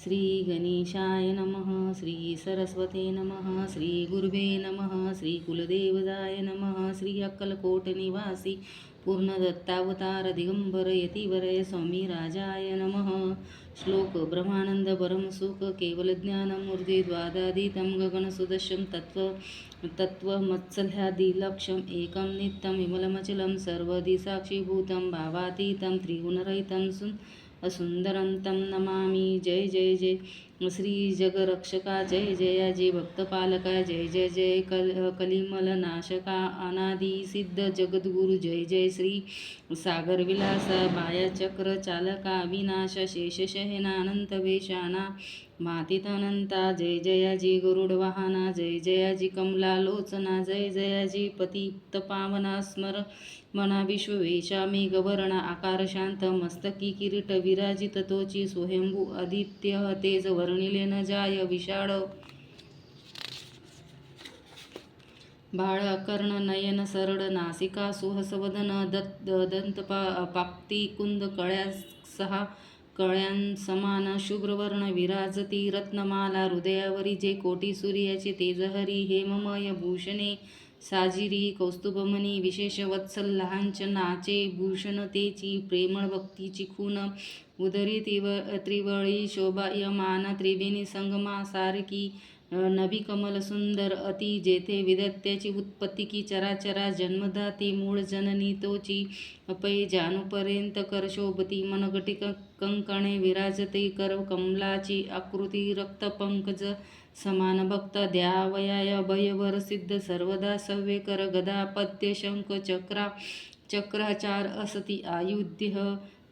श्री गणेशाय नमः. श्री सरस्वते नमः. श्री गुरुवे नमः. श्री कुलदेवताय नमः. श्री अक्कलकोट निवासी पूर्ण दत्तावतार दिगंबर यतिवरय स्वामी राजाय नमः. श्लोक ब्रह्मानंद परम सुख केवल ज्ञानमूर्ती द्वादादितं गगनसुदशं तत्त्वमत्सल्यादिलक्ष्यम् एकं नित्यं विमलमचलं सर्वदि साक्षीभूतं भावातीतं त्रिगुणरहितं सुंदरंतं नमामि. जय जय जय श्री जगरक्षका. जय जयाजी भक्तपालका. जय जय जय कलिमलनाशका. अनादि सिद्ध जगद्गुरु. जय जय श्री सागरविलासा. बायाचक्र चालका. विनाश शेषशयनानंत वेशाना मातीतनंता. जय जयाजी गरुडवाहना. जय जयाजी कमलालोचना. जय जयाजी पतितपावना. स्मर मना विश्ववेशा मेघवर्णा. आकार शांत मस्तकी किरीट विराजित तोची. स्वयंभू आदित्य तेज वर्णिले न जाय. विशाळ बाळ कर्ण नयन सरळ नासिका. सुहसवदन दंत पाक्ती कुंद कळ्या सहा कळ्यांसमान. शुभ्रवर्ण विराजती रत्नमाला. हृदयावरी जे कोटी सूर्याचे तेजहरी. हेममय भूषणे साजिरी कौस्तुभमणी. विशेष वत्सल लांछनाचे भूषण तेची. प्रेमळ भक्तीची खून उदरी त्रिवळी शोभायमान. त्रिवेणी संगमा सारखी नभी कमल सुंदर अति. जेथे विदत्याची उत्पत्ती की चराचरा जन्मदाती मूळ जननी तोची. अपय जानुपर्यंत कर शोभती मनगटी कंकणे विराजते. कर कमलाची आकृती रक्त पंकज समान. भक्त द्यावयाय अभयवर सिद्ध सर्वदा सव्य. कर गदा पद्य शंख चक्राचार असती आयुध्य.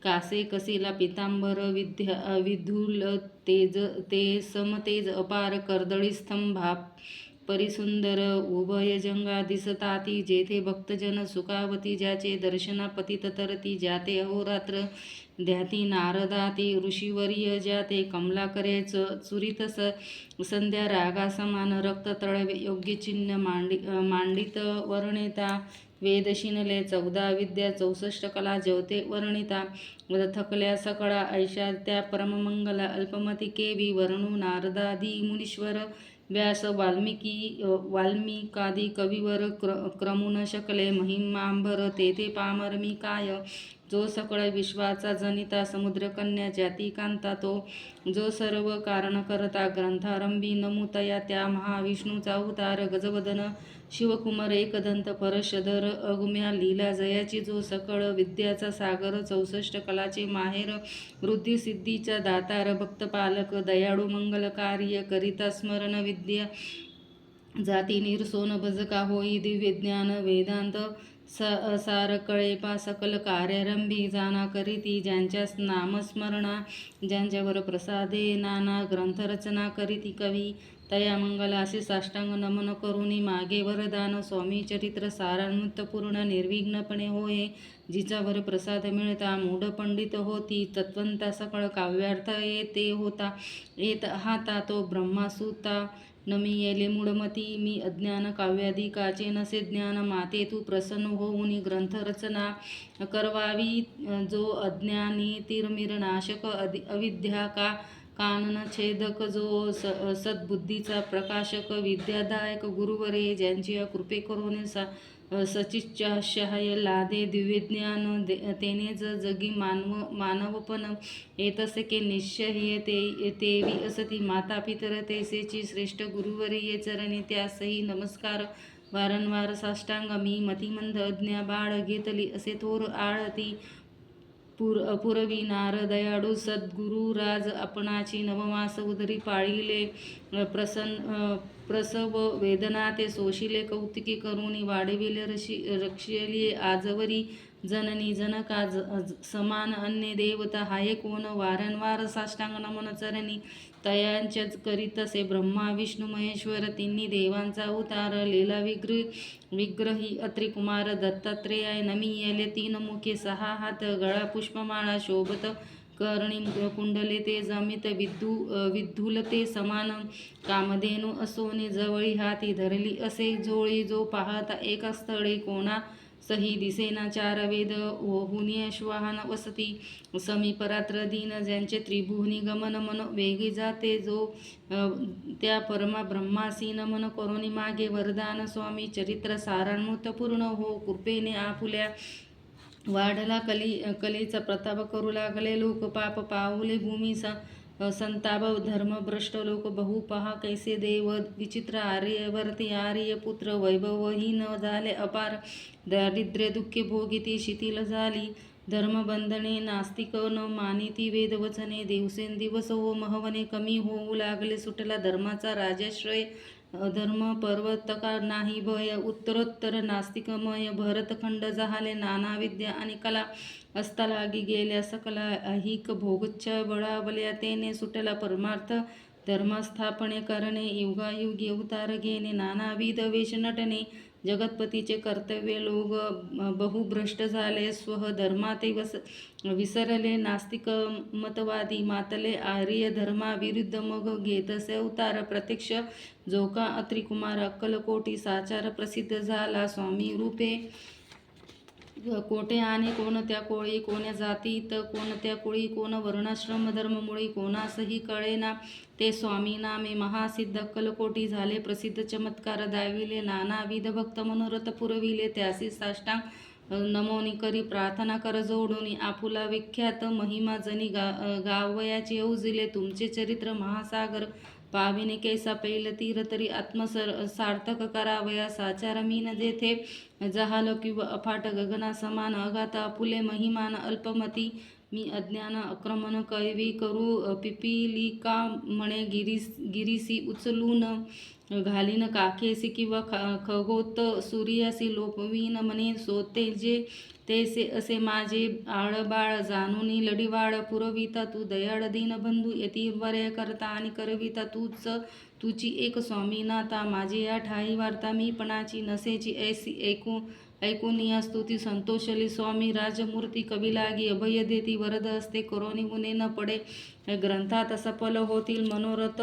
कासे कसिला पितांबर विधुल ते समतेज अपार. कर्दळी स्तंभा परिसुंदर उभय जंगा दिसताती. जेथे भक्तजन सुखावती. ज्याचे दर्शना पतित तरती. ज्याते अहोरात्र ध्याती नारदाती ऋषीवर्य. ज्याते कमलाकरे चुरित संध्या रागा समान. रक्त तळवे योग्य चिन्ह मांडित वर्णिता. वेद शिनले 14 विद्या 64 कला जेवते वर्णिता. थकल्या सकळा ऐशा त्या परममंगला. अल्पमती केवी वर्णू नारदादी मुनीश्वर. व्यास वाल्मिकादी कविवर क्रमू न शकले. महिमांबर तेथे पामर मी काय. जो सकळ विश्वाचा जनिता समुद्रकन्या ज्याती कांता. तो जो सर्व कारण करता ग्रंथारंभी नमुतया. त्या महाविष्णूचा अवतार गजवदन शिवकुमार एकदंत परशधर अगम्या लीला जयाची. जो सकळ विद्याचा सागर 64 कलाचे माहेर. वृद्धी सिद्धीचा दातार भक्तपालक दयाळू मंगलकार्य करिता. स्मरण विद्या जाती निरसोन भजका होई. दिव्य ज्ञान वेदांत सार कळेपा सकल कार्यारंभी जाना करीती. ज्यांच्या नामस्मरणा ज्यांच्यावर प्रसादे नाना ग्रंथरचना करीती कवी. तया मंगलासी साष्टांग नमन करुणी मागे वरदान. स्वामी चरित्र सारान्वित पूर्ण निर्विघ्नपणे होये. जिच्यावर प्रसाद मिळता मूढ पंडित होती. तत्वंता सकळ काव्यार्थ येते होता. येत हाता तो ब्रह्मासुता. नमी येले मूढमती मी अज्ञान काव्यादिकाचे नसे ज्ञान. माते तू प्रसन्न होऊन ग्रंथरचना करवावी. जो अज्ञानी तिरमिरनाशक अविद्या कानन छेदक. जो सद्बुद्धीचा प्रकाशक विद्यादायक. गुरुवरे ज्यांची कृपे करून सचिच्चाशय लादे. दिव्यज्ञान तेनेच जगी मानवपण येतसे निश्चय तेवी असती. माता पितर तेसेची श्रेष्ठ गुरुवरे ये चरणी त्यासही नमस्कार. वारंवार साष्टांग मी मतिमंद अज्ञा बाळ घेतली असे थोर आळती. पुरवी नार दयाळू सद्गुरुराज आपणाची. नवमास उदरी पाळिले प्रसव वेदना ते सोशिले. कौतिकी करुणी वाढविले रक्षिले. आजवरी जननी जनका समान अन्य देवता हाय कोण. वारंवार साष्टांग नमन चरणी तयांच्याच करीतसे. ब्रह्मा विष्णू महेश्वर तिन्ही देवांचा अवतार. लीला विग्रही अत्रि कुमार दत्तात्रेय. नमी येले 3 मुखे 6 हात. गळा पुष्पमाळा शोभत. कर्णी कुंडले ते जमित विद्धुलते समान. कामधेनू असोनी जवळी हाती धरली असे जोळी. जो पाहता एका स्थळी कोणा सही दिसेना चार वेद ओहुनी अश्वाहन वसती समीपरात्र दीन ज्यांचे त्रिभुवनी गमन मन वेगी जाते जो त्या परमा ब्रह्मासी नमन करोनी मागे वरदान स्वामी चरित्र सारांमूर्त पूर्ण हो कृपेने आपुल्या वाढला कलेचा प्रताप करू लागले लोक पाप पाऊले भूमी संताप धर्मभ्रष्ट लोक बहु पहा कैसे देव विचित्र आर्यवर्ती आर्य पुत्र वैभवहीन झाले अपार दारिद्र्य दुःखे भोगिती शिथिल झाली धर्मबंधने नास्तिक न मानिती वेदवचने दिवसेंदिवस हो महवने कमी होऊ लागले सुटला धर्माचा राजाश्रय धर्म पर्वतका नाही भय उत्तरोत्तर नास्तिकमय भरतखंड जहाले नाना विद्या आणि कला असता लागी गेल्या सकला ऐहिक भोगच्छा बळावल्या तेने सुटला परमार्थ धर्मस्थापने करणे युगायुगी अवतार घेणे नानाविध वेश नटणे जगतपतीचे कर्तव्य लोक बहुभ्रष्ट झाले स्वधर्माते विसरले नास्तिक मतवादी मातले आर्य धर्माविरुद्ध मग घेतसे अवतार प्रत्यक्ष जोका अत्रिकुमार अक्कलकोटी साचार प्रसिद्ध झाला स्वामी रूपे कोटे आणि कोणत्या कोळी कोण्या जातीत कोणत्या कुळी कोण वर्णाश्रम धर्ममुळी कोणासही कळेना ते स्वामी नामे महासिद्ध अक्कलकोटी झाले प्रसिद्ध चमत्कार दाविले नानाविध भक्त मनोरथ पुरविले त्यासी साष्टांग नमोनी करी प्रार्थना कर जोडून आपुला विख्यात महिमा जनी गावयाची औजिले तुमचे चरित्र महासागर पाविने कैसा पैल तीर तरी सार्थक करावया साचार मीन जेथे जहाल किंवा अफाट गगना समान अगात आपुले महिमान अल्पमती मी अज्ञान आक्रमण कैवी करू पिपिलिका म्हणे गिरीसी उचलून घालीन काखेसी किंवा खगोत सूर्यासी लोपवीन म्हणे सोते जे तेसे असे माझे आळबाळ जाणूनी लढीवाळ पुरविता तू दयाळ दीनबंधू यतिवर्य करता आणि करविता तुची एक स्वामीनाथा माझी या ठाई वार्ता मी पणाची नसेची ऐसी ऐकून या स्तुती संतोषली स्वामी राजमूर्ती कवी लागी अभय देती वरद असते करोनी गुणे न पडे ग्रंथात सफल होतील मनोरथ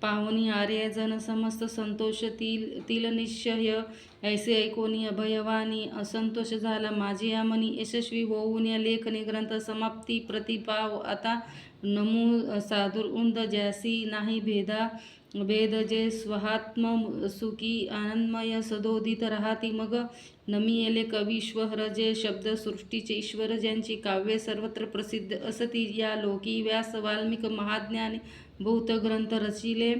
पाहुनी आर्यजन समस्त संतोष तील निश्चय ऐसे ऐकोनी अभयवानी असंतोष झाला माझे या मनी यशस्वी होऊन या लेखनी ग्रंथ समाप्ती प्रतिपाव आता नमू साधुरुंद ज्यासी नाही भेद जे स्वहात्म सुखी आनंदमय सदोदित राहती मग नमियेले कवीश्वर जे शब्द सृष्टीचे ईश्वर ज्यांची काव्ये सर्वत्र प्रसिद्ध असती या लोकी व्यास वाल्मिक महाज्ञानी बहुत ग्रंथ रचिले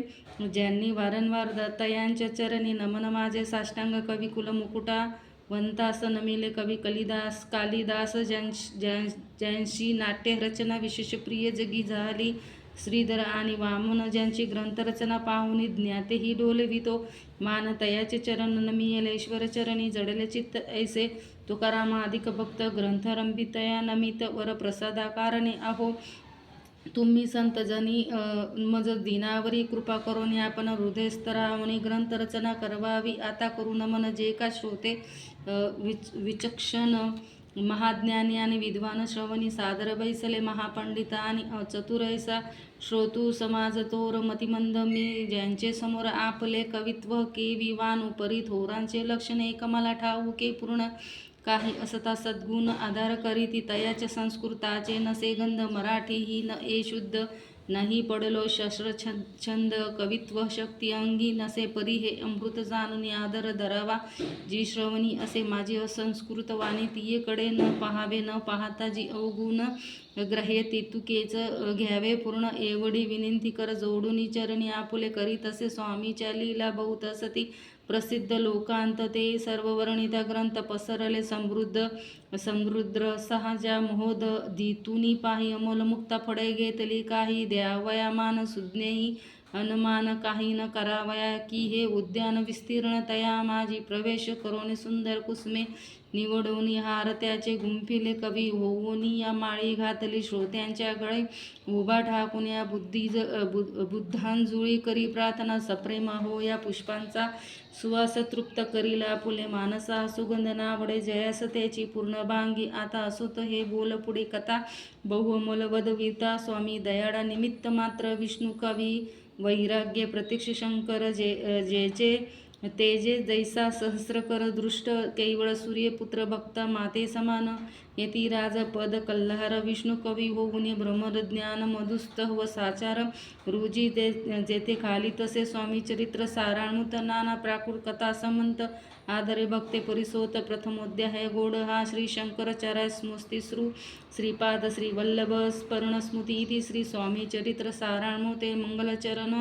ज्यांनी वारंवार दत्तयांच्या चरणी नमन माझे साष्टांग कवी कुल मुकुटा वंतास नमिले कवी कालिदास ज्यांची नाट्य रचना विशेष प्रिय जगी झाली श्रीधर आणि वामन ज्यांची ग्रंथरचना पाहुनी ज्ञातेही डोलवितो मान तयाचे चरण नमियेले ईश्वर चरणी जडले चित्त ऐसे तुकारामाधिक भक्त ग्रंथरंभितया नमित वर प्रसादाकारणे अहो तुम्ही संत जनी मज दिनावरी कृपा करून आपण हृदयस्तरावणी ग्रंथ रचना करवावी आता करू नमन जे का श्रोते विचक्षण महाज्ञानी आणि विद्वान श्रवणी सादर बैसले महापंडित आणि चतुरैसा श्रोतू समाज तोर मतिमंद मी ज्यांचे समोर आपले कवित्व केविवान उपरी थोरांचे लक्षणे कमाला ठाऊके पूर्ण काही असता सद्गुण आधार करीती तयाचे संस्कृताचे नसे गंध मराठी ही न ए शुद्ध नाही पडलो शस्त्र छंद कवित्व शक्ती अंगी नसे परी हे अमृत जाणून आदर धरावा जी श्रवणी असे माझी असंस्कृत वाणी तियेकडे न पाहावे न पाहता जी अवगुण ग्राह्य तितुकेच घ्यावे पूर्ण एवढी विनंती कर जोडून चरणी आपुले करीत असे स्वामीच्या लीला बहुत असती प्रसिद्ध लोकांत ते सर्व वर्णित ग्रंथ पसरले समृद्ध सहाजा मोहोद दितुनी पाही अमोल मुक्ता फळे घेतली काही द्यावया मान सुज्ञेही अनुमान काही न करावया की हे उद्यान विस्तीर्ण तया माझी प्रवेश करून सुंदर कुसुमे निवडून हार त्याचे गुंफिले कवी होऊन या माळी घातली श्रोत्यांच्या गळे उभा ठाकून या बुद्धांजुळी करी प्रार्थना सप्रेम हो या पुष्पांचा सुवास तृप्त करीला फुले मानसा सुगंध नावडे जयास त्याची पूर्ण बांगी आता असोत हे बोल पुढे कथा बहुअमोल वदविता स्वामी दयाळा निमित्त मात्र विष्णू कवी वैराग्य प्रत्यक्ष शंकर जेचे तेजे जैसा सहस्रकर दृष्ट केवळ सूर्यपुत्र भक्त माते समान यतिराज पद कल्हार विष्णू कवी होऊन ब्रह्मज्ञान मधुस्थ व साचार रुजी जेथे खाली तसे स्वामी चरित्र साराणूत नाना प्राकृत कथा समंत आदरे भक्ते परिसोत प्रथमोध्याय गोड हा श्री शंकराचार्य स्मृती श्रीपाद श्री वल्लभ स्मरण स्मृती इति श्री स्वामी चरित्र साराणूते मंगलचरण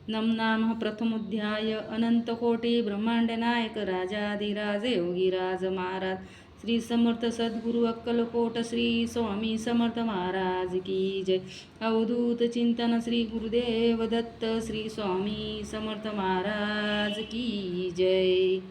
नमनाम प्रथमोध्याय अनंत कोटी ब्रह्मांड नायक राजाधिराज योगीराज महाराज श्री समर्थ सद्गुरु अक्कलकोट श्री स्वामी समर्थ महाराज की जय. अवधूत चिंतन श्री गुरुदेव दत्त श्री स्वामी समर्थ महाराज की जय.